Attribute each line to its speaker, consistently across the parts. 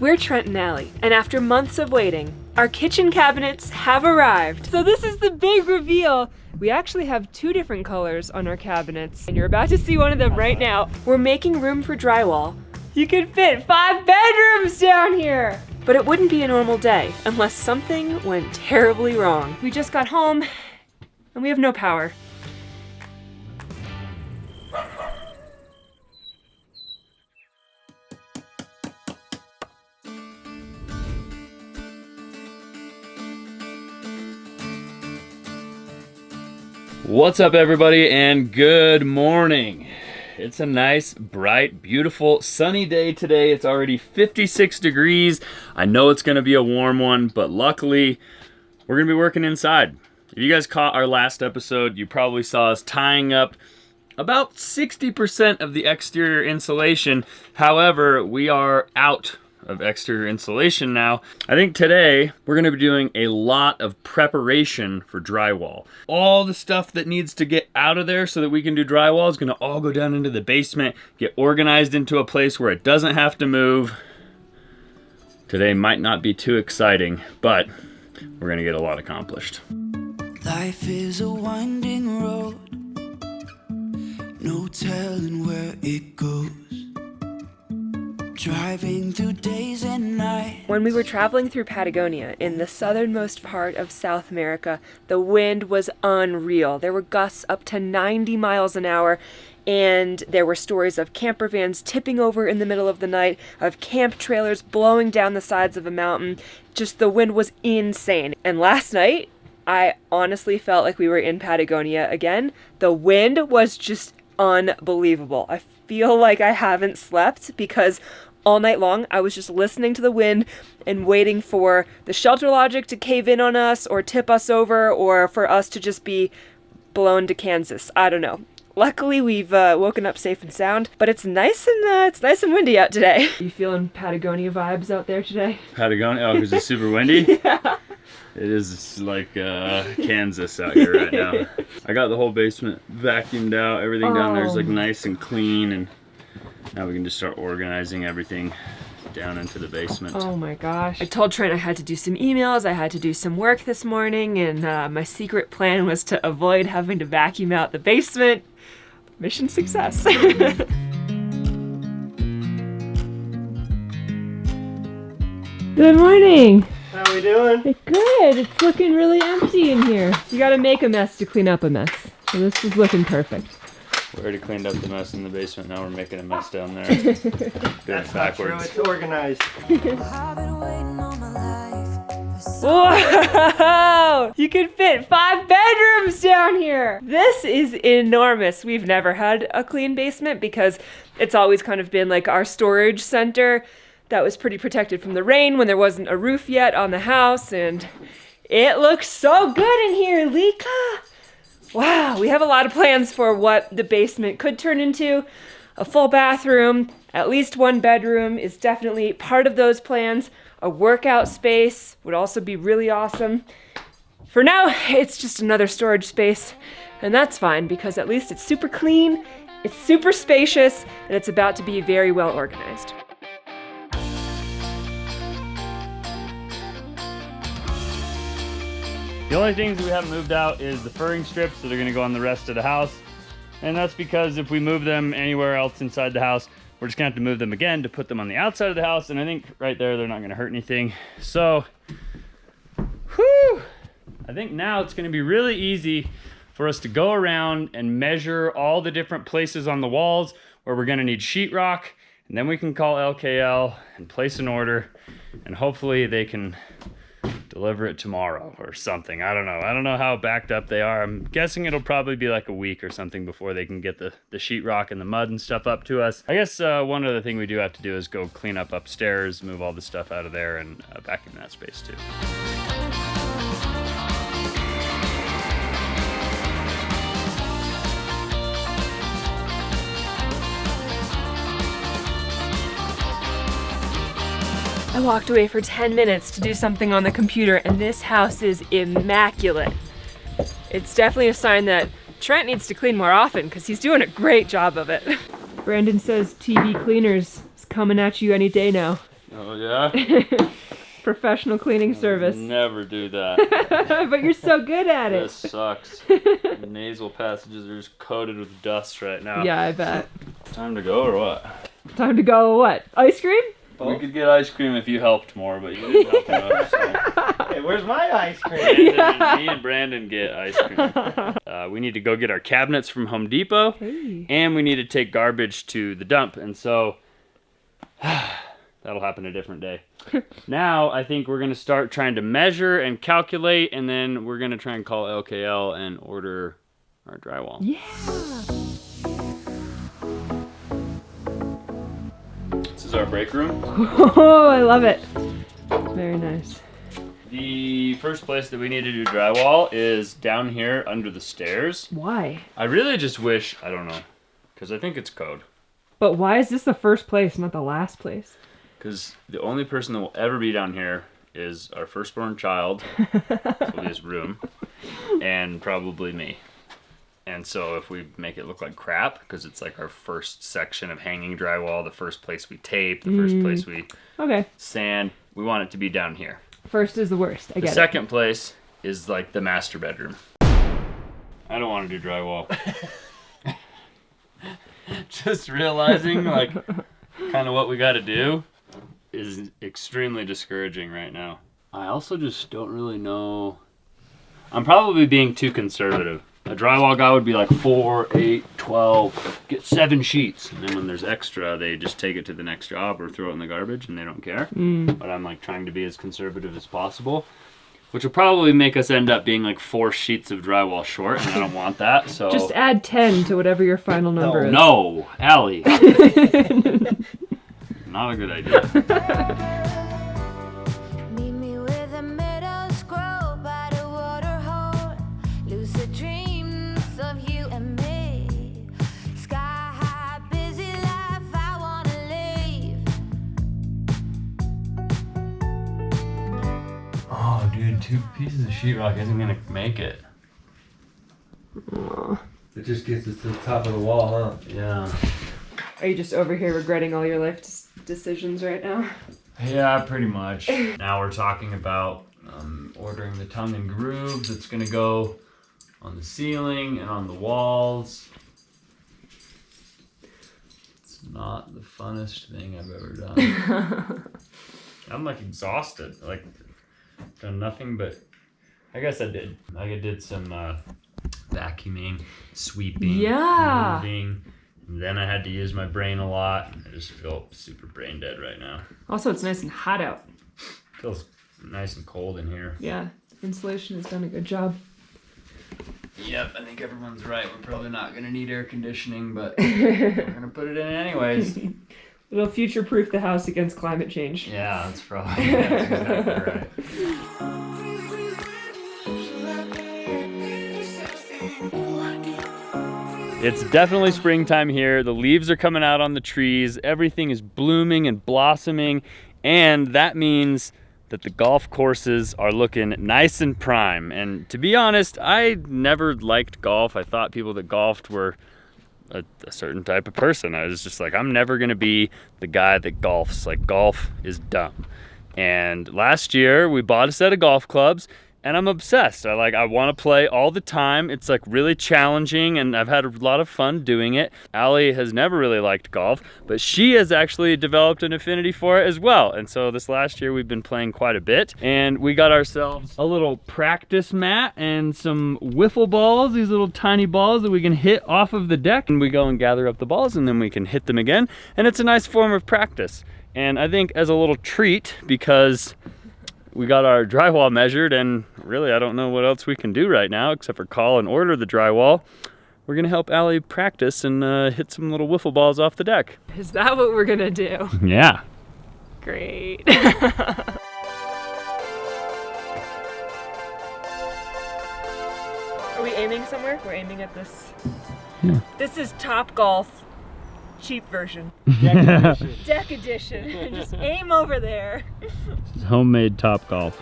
Speaker 1: We're Trent Allie, and after months of waiting, our kitchen cabinets have arrived. So this is the big reveal. We actually have 2 different colors on our cabinets, and you're about to see one of them right now. We're making room for drywall. You can fit 5 bedrooms down here! But it wouldn't be a normal day unless something went terribly wrong. We just got home, and we have no power.
Speaker 2: What's up, everybody, and good morning. It's a nice, bright, beautiful, sunny day today. It's already 56 degrees. I know it's going to be a warm one, but luckily, we're going to be working inside. If you guys caught our last episode, you probably saw us tying up about 60% of the exterior insulation. However, we are out of exterior insulation now. I think today we're going to be doing a lot of preparation for drywall. All the stuff that needs to get out of there so that we can do drywall is going to all go down into the basement, get organized into a place where it doesn't have to move. Today might not be too exciting, but we're going to get a lot accomplished.
Speaker 3: Life is a winding road, no telling where it goes. Driving through days and nights.
Speaker 1: When we were traveling through Patagonia in the southernmost part of South America, the wind was unreal. There were gusts up to 90 miles an hour, and there were stories of camper vans tipping over in the middle of the night, of camp trailers blowing down the sides of a mountain. Just the wind was insane. And last night, I honestly felt like we were in Patagonia again. The wind was just unbelievable. I feel like I haven't slept because all night long I was just listening to the wind and waiting for the shelter logic to cave in on us or tip us over or for us to just be blown to Kansas. I don't know. Luckily we've woken up safe and sound, but it's nice and windy out today. You feeling Patagonia vibes out there today?
Speaker 2: Patagonia? Oh, because it's super windy?
Speaker 1: Yeah.
Speaker 2: It is like Kansas out here right now. I got the whole basement vacuumed out. Everything down there is like nice and clean, and now we can just start organizing everything down into the basement.
Speaker 1: Oh my gosh. I told Trent I had to do some emails, I had to do some work this morning, and my secret plan was to avoid having to vacuum out the basement. Mission success. Good morning.
Speaker 4: How we doing?
Speaker 1: Good. It's looking really empty in here. You gotta make a mess to clean up a mess. So this is looking perfect.
Speaker 2: We already cleaned up the mess in the basement. Now we're making a mess down there. Doing it backwards.
Speaker 4: It's organized.
Speaker 1: Whoa! You can fit 5 bedrooms down here! This is enormous. We've never had a clean basement because it's always kind of been like our storage center that was pretty protected from the rain when there wasn't a roof yet on the house, and it looks so good in here, Lika! Wow, we have a lot of plans for what the basement could turn into. A full bathroom, at least 1 bedroom is definitely part of those plans. A workout space would also be really awesome. For now, it's just another storage space, and that's fine because at least it's super clean, it's super spacious, and it's about to be very well organized.
Speaker 2: The only things we haven't moved out is the furring strips that are going to go on the rest of the house. And that's because if we move them anywhere else inside the house, we're just going to have to move them again to put them on the outside of the house. And I think right there, they're not going to hurt anything. So, whew, I think now it's going to be really easy for us to go around and measure all the different places on the walls where we're going to need sheetrock. And then we can call LKL and place an order. And hopefully they can deliver it tomorrow or something. I don't know how backed up they are. I'm guessing it'll probably be like a week or something before they can get the sheetrock and the mud and stuff up to us. I guess one other thing we do have to do is go clean up upstairs, move all the stuff out of there, and vacuum that space too.
Speaker 1: I walked away for 10 minutes to do something on the computer, and this house is immaculate. It's definitely a sign that Trent needs to clean more often because he's doing a great job of it. Brandon says TV Cleaners is coming at you any day now.
Speaker 2: Oh yeah?
Speaker 1: Professional cleaning service.
Speaker 2: Never do that.
Speaker 1: But you're so good at it.
Speaker 2: This sucks. The nasal passages are just coated with dust right now.
Speaker 1: Yeah, I bet.
Speaker 2: Time to go or what?
Speaker 1: Time to go what? Ice cream?
Speaker 2: We could get ice cream if you helped more, but you didn't help enough. So.
Speaker 4: Hey, where's my ice cream?
Speaker 2: Me and Brandon get ice cream. We need to go get our cabinets from Home Depot,
Speaker 1: Hey.
Speaker 2: and we need to take garbage to the dump, and so that'll happen a different day. Now, I think we're going to start trying to measure and calculate, and then we're going to try and call LKL and order our drywall.
Speaker 1: Yeah.
Speaker 2: This is our break room.
Speaker 1: Oh, I love it. Very nice.
Speaker 2: The first place that we need to do drywall is down here under the stairs.
Speaker 1: Why?
Speaker 2: I really just wish, I don't know, because I think it's code.
Speaker 1: But why is this the first place, not the last place?
Speaker 2: Because the only person that will ever be down here is our firstborn child, so this room, and probably me. And so if we make it look like crap, because it's like our first section of hanging drywall, the first place we tape, the first place we sand, we want it to be down here.
Speaker 1: First is the worst. I get it.
Speaker 2: The second place is like the master bedroom. I don't want to do drywall. Just realizing like kind of what we got to do is extremely discouraging right now. I also just don't really know. I'm probably being too conservative. A drywall guy would be like 4, 8, 12, get 7 sheets. And then when there's extra, they just take it to the next job or throw it in the garbage and they don't care. But I'm like trying to be as conservative as possible, which will probably make us end up being like 4 sheets of drywall short, and I don't want that. So
Speaker 1: just add 10 to whatever your final number is.
Speaker 2: No, Allie. Not a good idea.
Speaker 5: Meet me with a meadow scroll by the water hole. Lucid dreams of you and me. Sky high, busy life, I wanna leave.
Speaker 2: Oh, dude, 2 pieces of sheetrock isn't gonna make it.
Speaker 4: It just gets us to the top of the wall, huh?
Speaker 2: Yeah.
Speaker 1: Are you just over here regretting all your life decisions right now?
Speaker 2: Yeah, pretty much. Now we're talking about ordering the tongue and groove that's gonna go on the ceiling and on the walls. It's not the funnest thing I've ever done. I'm like exhausted. Like done nothing but. I guess I did. Like I did some vacuuming, sweeping, moving. And then I had to use my brain a lot. I just feel super brain dead right now.
Speaker 1: Also, it's nice and hot out.
Speaker 2: Feels nice and cold in here.
Speaker 1: Yeah, insulation has done a good job.
Speaker 2: Yep, I think everyone's right. We're probably not going to need air conditioning, but we're going to put it in anyways.
Speaker 1: It'll future-proof the house against climate change.
Speaker 2: Yeah, that's exactly right. It's definitely springtime here. The leaves are coming out on the trees. Everything is blooming and blossoming. And that means that the golf courses are looking nice and prime. And to be honest, I never liked golf. I thought people that golfed were a certain type of person. I was just like, I'm never gonna be the guy that golfs. Like, golf is dumb. And last year we bought a set of golf clubs, and I'm obsessed. I want to play all the time. It's like really challenging, and I've had a lot of fun doing it. Allie has never really liked golf, but she has actually developed an affinity for it as well. And so this last year we've been playing quite a bit, and we got ourselves a little practice mat and some wiffle balls, these little tiny balls that we can hit off of the deck. And we go and gather up the balls, and then we can hit them again. And it's a nice form of practice. And I think as a little treat, because we got our drywall measured, and really I don't know what else we can do right now except for call and order the drywall. We're gonna help Allie practice and hit some little wiffle balls off the deck.
Speaker 1: Is that what we're gonna do?
Speaker 2: Yeah.
Speaker 1: Great. Are we aiming somewhere? We're aiming at this.
Speaker 2: Yeah.
Speaker 1: This is Top Golf cheap version. Deck edition. Just aim over there.
Speaker 2: This is homemade Top Golf.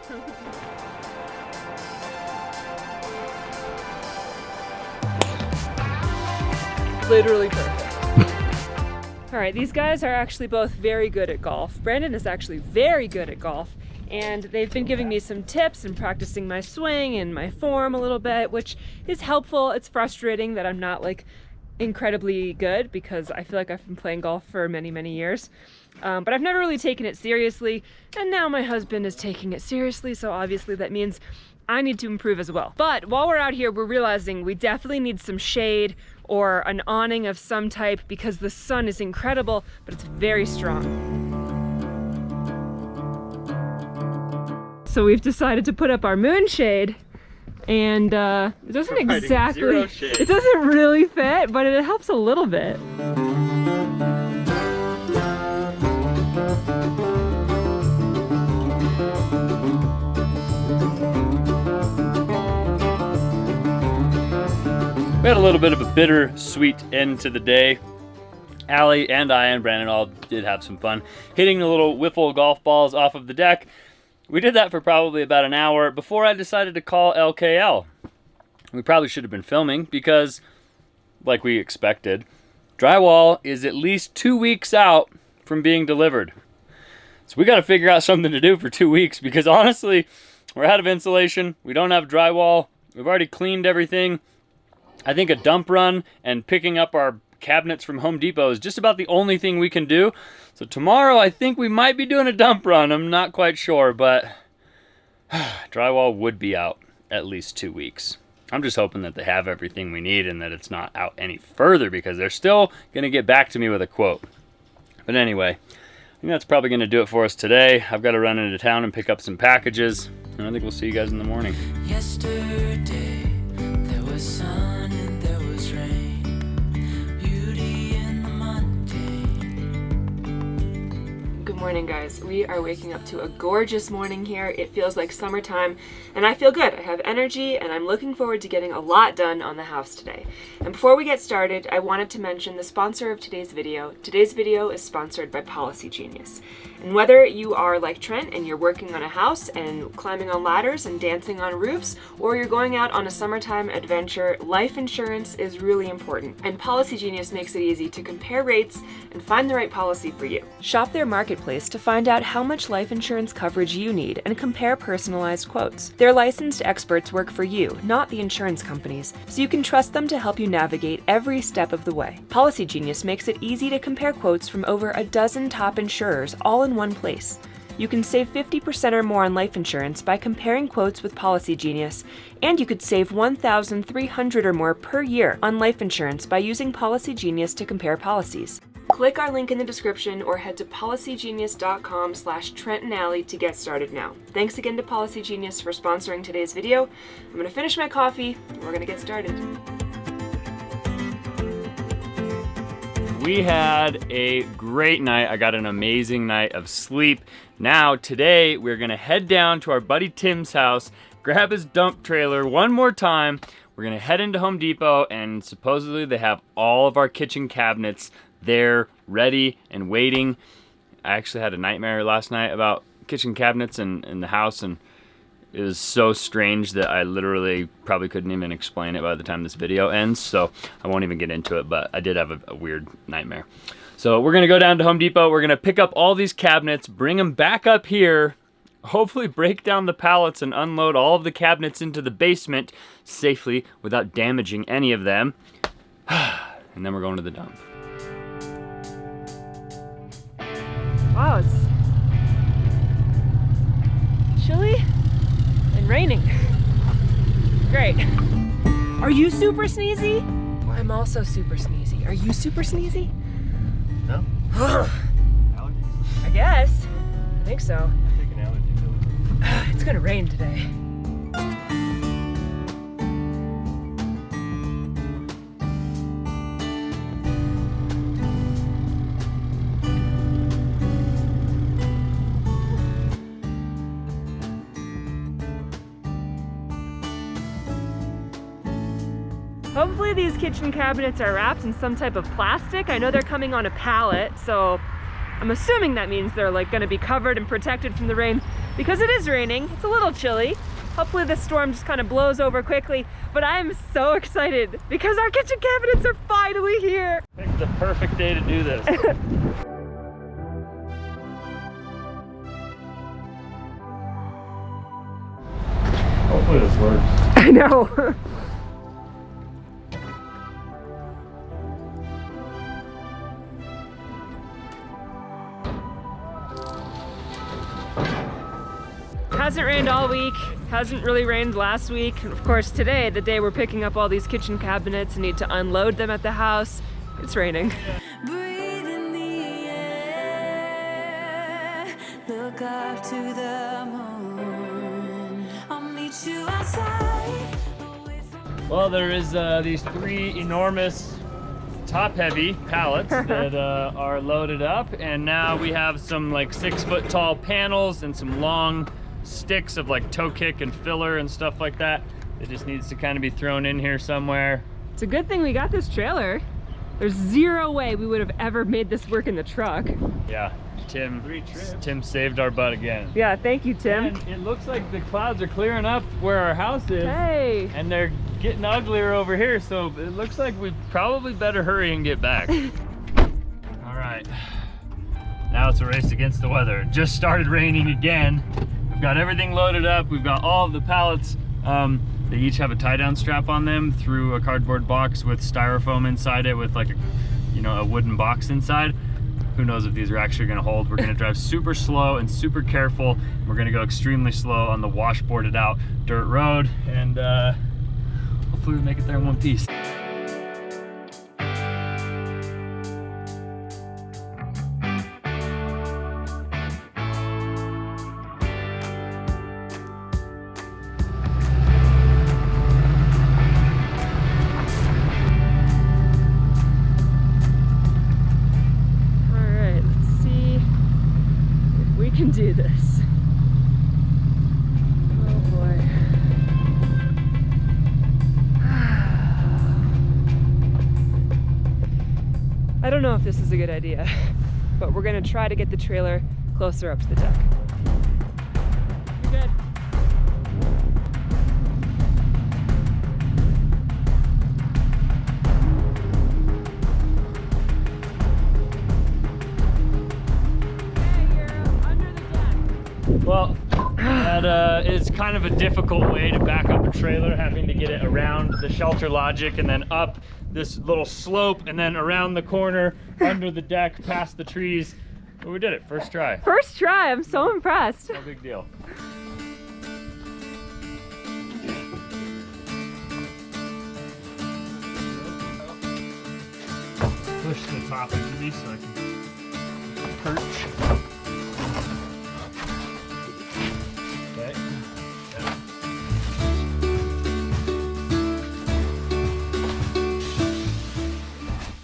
Speaker 1: Literally perfect. All right, these guys are actually both very good at golf. Brandon is actually very good at golf, and they've been giving me some tips and practicing my swing and my form a little bit, which is helpful. It's frustrating that I'm not like incredibly good because I feel like I've been playing golf for many, many years. But I've never really taken it seriously, and now my husband is taking it seriously, so obviously that means I need to improve as well. But while we're out here, we're realizing we definitely need some shade or an awning of some type because the sun is incredible, but it's very strong. So we've decided to put up our moonshade, and it doesn't exactly, it doesn't really fit, but it helps a little bit.
Speaker 2: We had a little bit of a bittersweet end to the day. Allie and I and Brandon all did have some fun hitting the little wiffle golf balls off of the deck. We did that for probably about an hour before I decided to call LKL. We probably should have been filming because, like we expected, drywall is at least 2 weeks out from being delivered. So we got to figure out something to do for 2 weeks because honestly, we're out of insulation. We don't have drywall. We've already cleaned everything. I think a dump run and picking up our cabinets from Home Depot is just about the only thing we can do. So tomorrow I think we might be doing a dump run. I'm not quite sure, but drywall would be out at least 2 weeks. I'm just hoping that they have everything we need and that it's not out any further because they're still going to get back to me with a quote. But anyway, I think that's probably going to do it for us today. I've got to run into town and pick up some packages, and I think we'll see you guys in the morning.
Speaker 3: Yesterday there was sun and there was rain, beauty in the mundane.
Speaker 1: Good morning, guys. We are waking up to a gorgeous morning here. It feels like summertime, and I feel good. I have energy, and I'm looking forward to getting a lot done on the house today. And before we get started, I wanted to mention the sponsor of today's video. Today's video is sponsored by Policy Genius. And whether you are like Trent and you're working on a house and climbing on ladders and dancing on roofs, or you're going out on a summertime adventure, life insurance is really important. And Policy Genius makes it easy to compare rates and find the right policy for you. Shop their marketplace to find out how much life insurance coverage you need and compare personalized quotes. Their licensed experts work for you, not the insurance companies, so you can trust them to help you navigate every step of the way. Policy Genius makes it easy to compare quotes from over a dozen top insurers all in one place. You can save 50% or more on life insurance by comparing quotes with Policy Genius, and you could save $1,300 or more per year on life insurance by using Policy Genius to compare policies. Click our link in the description or head to policygenius.com/Trent Allie to get started now. Thanks again to Policy Genius for sponsoring today's video. I'm going to finish my coffee and we're going to get started.
Speaker 2: We had a great night. I got an amazing night of sleep. Now, today, we're gonna head down to our buddy Tim's house, grab his dump trailer one more time. We're gonna head into Home Depot, and supposedly they have all of our kitchen cabinets there, ready and waiting. I actually had a nightmare last night about kitchen cabinets in the house, and it was so strange that I literally probably couldn't even explain it by the time this video ends, so I won't even get into it, but I did have a weird nightmare. So we're gonna go down to Home Depot, we're gonna pick up all these cabinets, bring them back up here, hopefully break down the pallets and unload all of the cabinets into the basement safely without damaging any of them. And then we're going to the dump.
Speaker 1: Wow, it's chilly and raining. Great. Are you super sneezy? I'm also super sneezy. Are you super sneezy?
Speaker 4: No?
Speaker 1: I guess. I think so.
Speaker 4: Take an allergy pill.
Speaker 1: It's gonna rain today. Hopefully these kitchen cabinets are wrapped in some type of plastic. I know they're coming on a pallet, so I'm assuming that means they're like gonna be covered and protected from the rain because it is raining. It's a little chilly. Hopefully this storm just kind of blows over quickly, but I'm so excited because our kitchen cabinets are finally here.
Speaker 2: Picked the perfect day to do this. Hopefully this works.
Speaker 1: I know. Hasn't rained all week, hasn't really rained last week. And of course today, the day we're picking up all these kitchen cabinets and need to unload them at the house, it's raining.
Speaker 5: Breathe in the air. Look up to the moon. I'll meet you outside.
Speaker 2: Well, there is these 3 enormous top-heavy pallets that are loaded up, and now we have some like 6-foot tall panels and some long sticks of like toe kick and filler and stuff like that. It just needs to kind of be thrown in here somewhere.
Speaker 1: It's a good thing we got this trailer. There's zero way we would have ever made this work in the truck.
Speaker 2: Yeah, Tim saved our butt again.
Speaker 1: Yeah, thank you, Tim.
Speaker 2: And it looks like the clouds are clearing up where our house is.
Speaker 1: Hey.
Speaker 2: And they're getting uglier over here, so it looks like we probably better hurry and get back. All right, now it's a race against the weather. It just started raining again. We've got everything loaded up. We've got all of the pallets. They each have a tie-down strap on them through a cardboard box with styrofoam inside it with like a, you know, a wooden box inside. Who knows if these are actually gonna hold. We're gonna drive super slow and super careful. We're gonna go extremely slow on the washboarded out dirt road, and hopefully we make it there in one piece.
Speaker 1: Can do this. Oh boy. I don't know if this is a good idea, but we're gonna try to get the trailer closer up to the deck. You're good.
Speaker 2: Well, that is kind of a difficult way to back up a trailer, having to get it around the shelter logic and then up this little slope and then around the corner, under the deck, past the trees. But we did it, first try.
Speaker 1: First try, I'm so impressed.
Speaker 2: No big deal. Push the top into me so I can perch.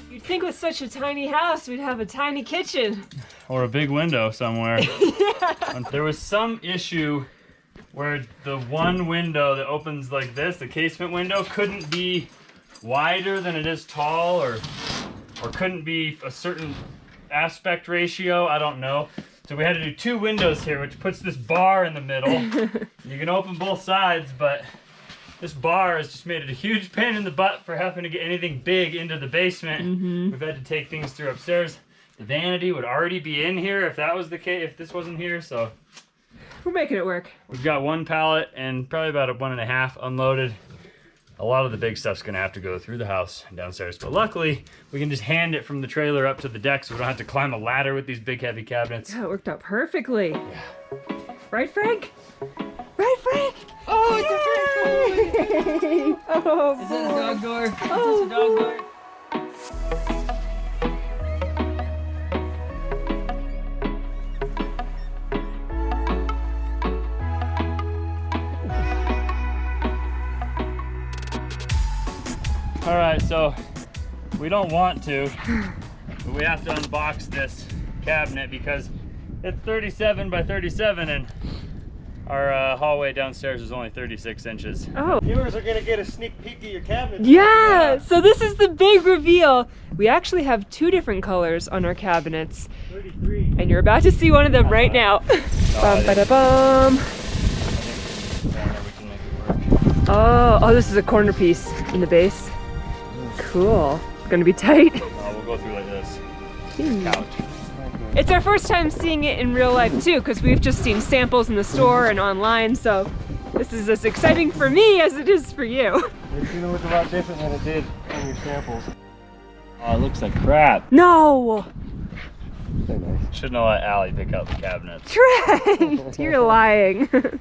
Speaker 1: You'd think with such a tiny house, we'd have a tiny kitchen.
Speaker 2: Or a big window somewhere.
Speaker 1: Yeah.
Speaker 2: There was some issue where the one window that opens like this, the casement window, couldn't be wider than it is tall, or couldn't be a certain aspect ratio, I don't know. So we had to do 2 windows here, which puts this bar in the middle. You can open both sides, but this bar has just made it a huge pain in the butt for having to get anything big into the basement. We've had to take things through upstairs. The vanity would already be in here if that was the case, if this wasn't here, so.
Speaker 1: We're making it work.
Speaker 2: We've got 1 pallet and probably about a 1.5 unloaded. A lot of the big stuff's gonna have to go through the house and downstairs, but luckily we can just hand it from the trailer up to the deck so we don't have to climb a ladder with these big heavy cabinets.
Speaker 1: Yeah, it worked out perfectly. Yeah. Right, Frank? Right, Frank? Oh, it's a Frank! Oh,
Speaker 2: Is that a dog door?
Speaker 1: Oh,
Speaker 2: Is this a dog door? All right, so we don't want to, but we have to unbox this cabinet because it's 37 by 37 and our hallway downstairs is only 36 inches.
Speaker 1: Oh.
Speaker 4: Viewers are gonna get a sneak peek at your cabinet.
Speaker 1: Yeah, so this is the big reveal. We actually have 2 different colors on our cabinets.
Speaker 4: 33.
Speaker 1: And you're about to see one of them right now. Bum, ba-da-bum.
Speaker 2: Yeah, we can
Speaker 1: Oh, this is a corner piece in the base. Cool. Gonna be tight.
Speaker 2: We'll go through like this. Couch.
Speaker 1: It's our first time seeing it in real life too, because we've just seen samples in the store and online, so this is as exciting for me as it is for you.
Speaker 4: It's gonna look a lot different than it did on your samples.
Speaker 2: Oh, it looks like crap.
Speaker 1: No!
Speaker 4: Very nice.
Speaker 2: Shouldn't have let Allie pick out the cabinets.
Speaker 1: Trent! You're lying.
Speaker 2: I don't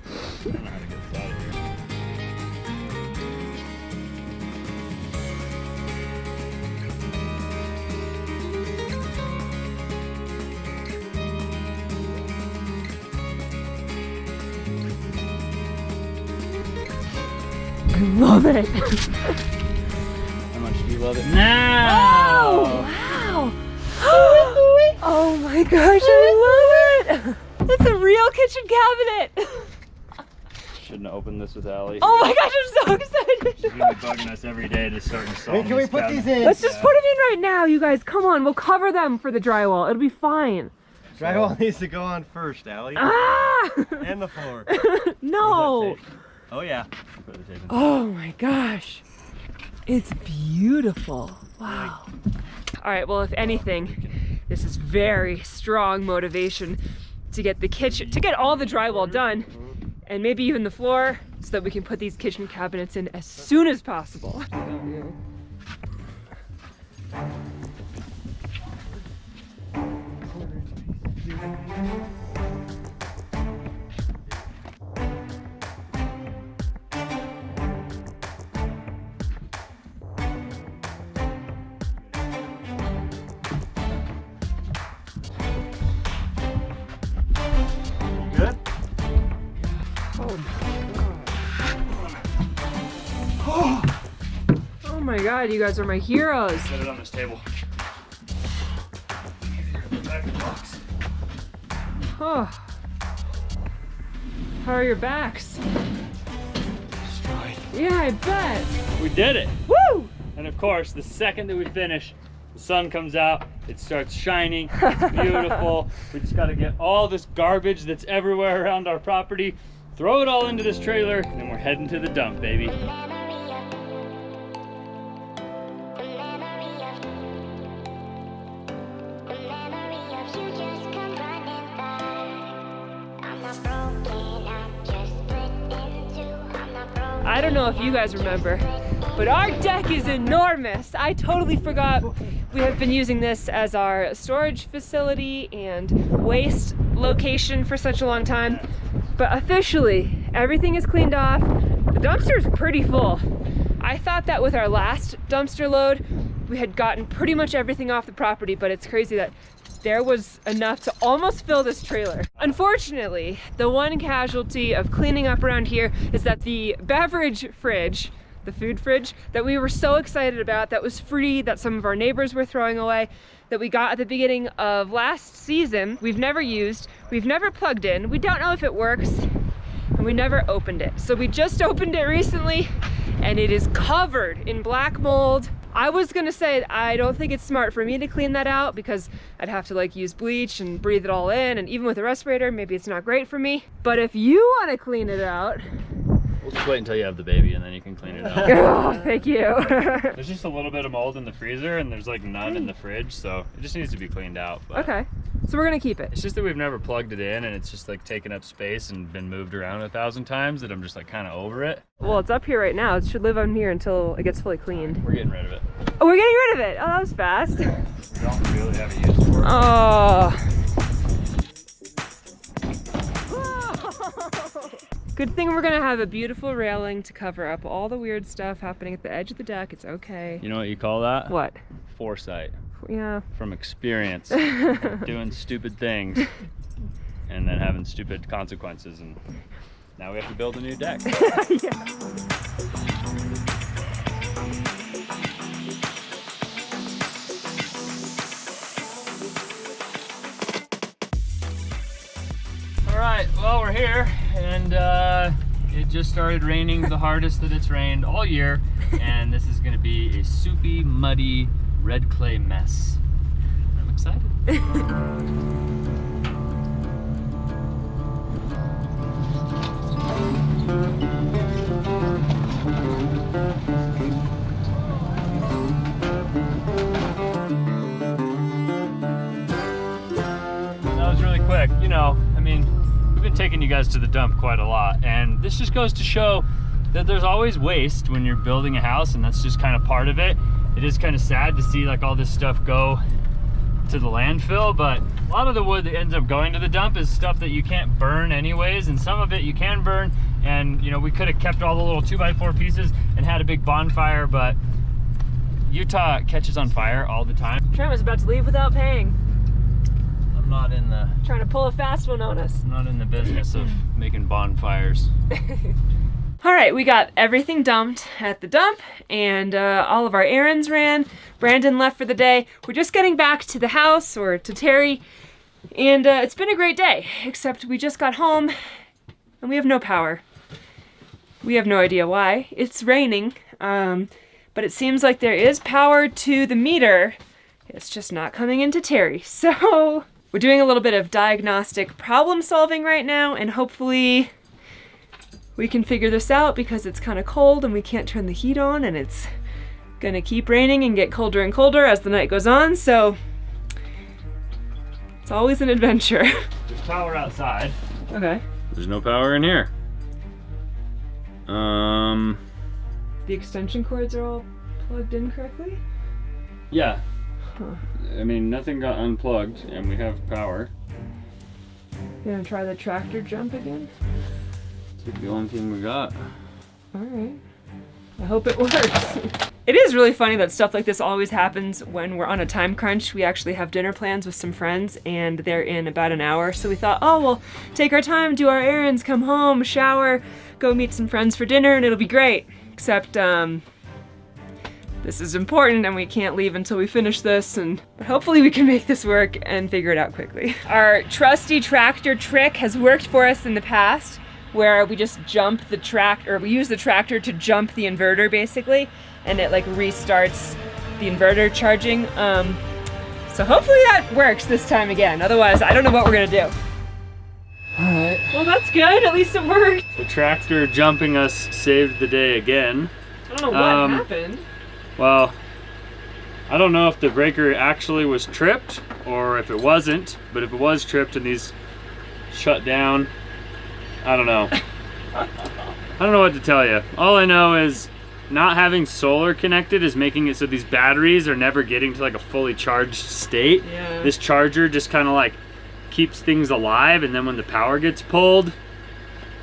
Speaker 2: know how to get this out of here.
Speaker 1: I love it.
Speaker 2: How much do you love it?
Speaker 1: Oh,
Speaker 2: Now!
Speaker 1: wow. Oh my gosh, I love it. It's a real kitchen cabinet.
Speaker 2: Shouldn't have opened this with Allie.
Speaker 1: Oh my gosh, I'm so
Speaker 2: She's
Speaker 1: excited.
Speaker 2: gonna be bugging us every day to start installing.
Speaker 4: Hey, can we
Speaker 2: this
Speaker 4: put
Speaker 2: cabinet.
Speaker 4: these in?
Speaker 1: Let's just put it in right now, you guys. Come on, we'll cover them for the drywall. It'll be fine.
Speaker 4: Drywall needs to go on first, Allie.
Speaker 1: Ah!
Speaker 4: And the floor.
Speaker 1: No.
Speaker 4: Oh yeah.
Speaker 2: Put the tape in.
Speaker 1: Oh my gosh. It's beautiful. Wow. All right, well, if anything, this is very strong motivation to get the kitchen, to get all the drywall done, and maybe even the floor, so that we can put these kitchen cabinets in as soon as possible.
Speaker 4: Good?
Speaker 1: Oh my God, you guys are my heroes.
Speaker 2: Set it on this table. Back in the box.
Speaker 1: Oh. How are your backs?
Speaker 2: Destroyed.
Speaker 1: Yeah, I bet.
Speaker 2: We did it!
Speaker 1: Woo!
Speaker 2: And of course, the second that we finish, the sun comes out, it starts shining, it's beautiful. We just gotta get all this garbage that's everywhere around our property, throw it all into this trailer, and then we're heading to the dump, baby.
Speaker 1: I don't know if you guys remember, but our deck is enormous. I totally forgot we have been using this as our storage facility and waste location for such a long time. But officially, everything is cleaned off. The dumpster's pretty full. I thought that with our last dumpster load, we had gotten pretty much everything off the property, but it's crazy that there was enough to almost fill this trailer. Unfortunately, the one casualty of cleaning up around here is that the beverage fridge, the food fridge that we were so excited about, that was free, that some of our neighbors were throwing away, that we got at the beginning of last season, we've never used, we've never plugged in, we don't know if it works, and we never opened it. So we just opened it recently, and it is covered in black mold. I was gonna say I don't think it's smart for me to clean that out because I'd have to like use bleach and breathe it all in, and even with a respirator, maybe it's not great for me. But if you wanna clean it out,
Speaker 2: We'll just wait until you have the baby and then you can clean it out.
Speaker 1: oh, thank you.
Speaker 2: There's just a little bit of mold in the freezer and there's like none in the fridge, so it just needs to be cleaned out. But
Speaker 1: Okay, so we're gonna keep it.
Speaker 2: it's just that we've never plugged it in and it's just like taken up space and been moved around 1,000 times that I'm just like kind of over it.
Speaker 1: Well, it's up here right now. It should live on here until it gets fully cleaned.
Speaker 2: We're getting rid of it.
Speaker 1: Oh, we're getting rid of it. Oh, that was fast.
Speaker 2: We don't really have a use for it.
Speaker 1: Oh. Good thing we're gonna have a beautiful railing to cover up all the weird stuff happening at the edge of the deck. It's okay.
Speaker 2: You know what you call that?
Speaker 1: What?
Speaker 2: Foresight.
Speaker 1: Yeah.
Speaker 2: From experience. Doing stupid things and then having stupid consequences, and now we have to build a new deck.
Speaker 1: Yeah.
Speaker 2: All right, well, we're here, and it just started raining the hardest that it's rained all year, and this is gonna be a soupy, muddy, red clay mess. I'm excited. you guys to the dump quite a lot, and this just goes to show that there's always waste when you're building a house, and that's just kind of part of it. It is kind of sad to see like all this stuff go to the landfill, but a lot of the wood that ends up going to the dump is stuff that you can't burn anyways, and some of it you can burn. And you know, we could have kept all the little 2x4 pieces and had a big bonfire, but Utah catches on fire all the time.
Speaker 1: Trent was about to leave without paying.
Speaker 2: I'm not in the
Speaker 1: Trying to pull a fast one on us.
Speaker 2: I'm not in the business of making bonfires.
Speaker 1: All right, we got everything dumped at the dump, and all of our errands ran. Brandon left for the day. We're just getting back to the house, or to Terry, and it's been a great day, except we just got home and we have no power. We have no idea why. It's raining, but it seems like there is power to the meter. It's just not coming into Terry. So we're doing a little bit of diagnostic problem solving right now, and hopefully we can figure this out, because it's kind of cold and we can't turn the heat on, and it's gonna keep raining and get colder and colder as the night goes on, so it's always an adventure.
Speaker 2: There's power outside.
Speaker 1: Okay.
Speaker 2: There's no power in here.
Speaker 1: The extension cords are all plugged in correctly?
Speaker 2: Yeah.
Speaker 1: Huh.
Speaker 2: I mean, nothing got unplugged and we have power.
Speaker 1: You gonna try the tractor jump again?
Speaker 2: It's the only thing we got.
Speaker 1: Alright. I hope it works. It is really funny that stuff like this always happens when we're on a time crunch. We actually have dinner plans with some friends, and they're in about an hour. So we thought, oh, we'll take our time, do our errands, come home, shower, go meet some friends for dinner, and it'll be great. Except, this is important and we can't leave until we finish this, but hopefully we can make this work and figure it out quickly. Our trusty tractor trick has worked for us in the past, where we just jump the tractor, or we use the tractor to jump the inverter basically, and it like restarts the inverter charging. So hopefully that works this time again. Otherwise, I don't know what we're gonna do.
Speaker 2: Alright.
Speaker 1: Well, that's good, at least it worked.
Speaker 2: The tractor jumping us saved the day again.
Speaker 1: I don't know what happened.
Speaker 2: Well, I don't know if the breaker actually was tripped or if it wasn't, but if it was tripped and these shut down, I don't know. I don't know what to tell you. All I know is not having solar connected is making it so these batteries are never getting to like a fully charged state.
Speaker 1: Yeah.
Speaker 2: This charger just kind of like keeps things alive, and then when the power gets pulled,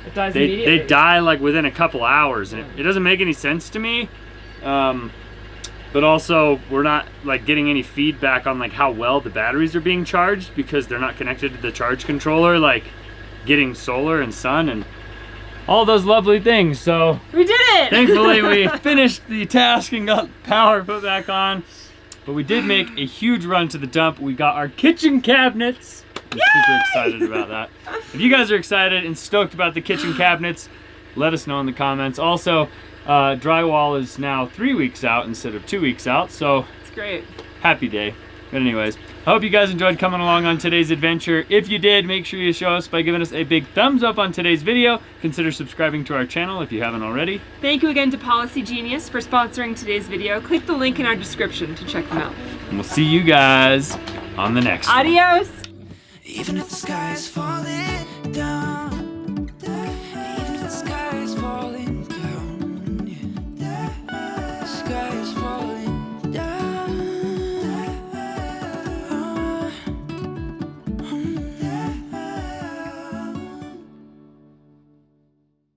Speaker 1: It dies immediately.
Speaker 2: they die like within a couple hours, and it doesn't make any sense to me. But also we're not like getting any feedback on like how well the batteries are being charged, because they're not connected to the charge controller, like getting solar and sun and all those lovely things. So
Speaker 1: we did it!
Speaker 2: Thankfully we finished the task and got power put back on. But we did make a huge run to the dump. We got our kitchen cabinets. I'm super excited about that. If you guys are excited and stoked about the kitchen cabinets, let us know in the comments. Also, drywall is now 3 weeks out instead of 2 weeks out, so
Speaker 1: It's great.
Speaker 2: happy day. But anyways, I hope you guys enjoyed coming along on today's adventure. If you did, make sure you show us by giving us a big thumbs up on today's video. Consider subscribing to our channel if you haven't already.
Speaker 1: Thank you again to Policy Genius for sponsoring today's video. Click the link in our description to check them out.
Speaker 2: And we'll see you guys on the next one.
Speaker 1: Adios!
Speaker 3: Even if the sky is falling down.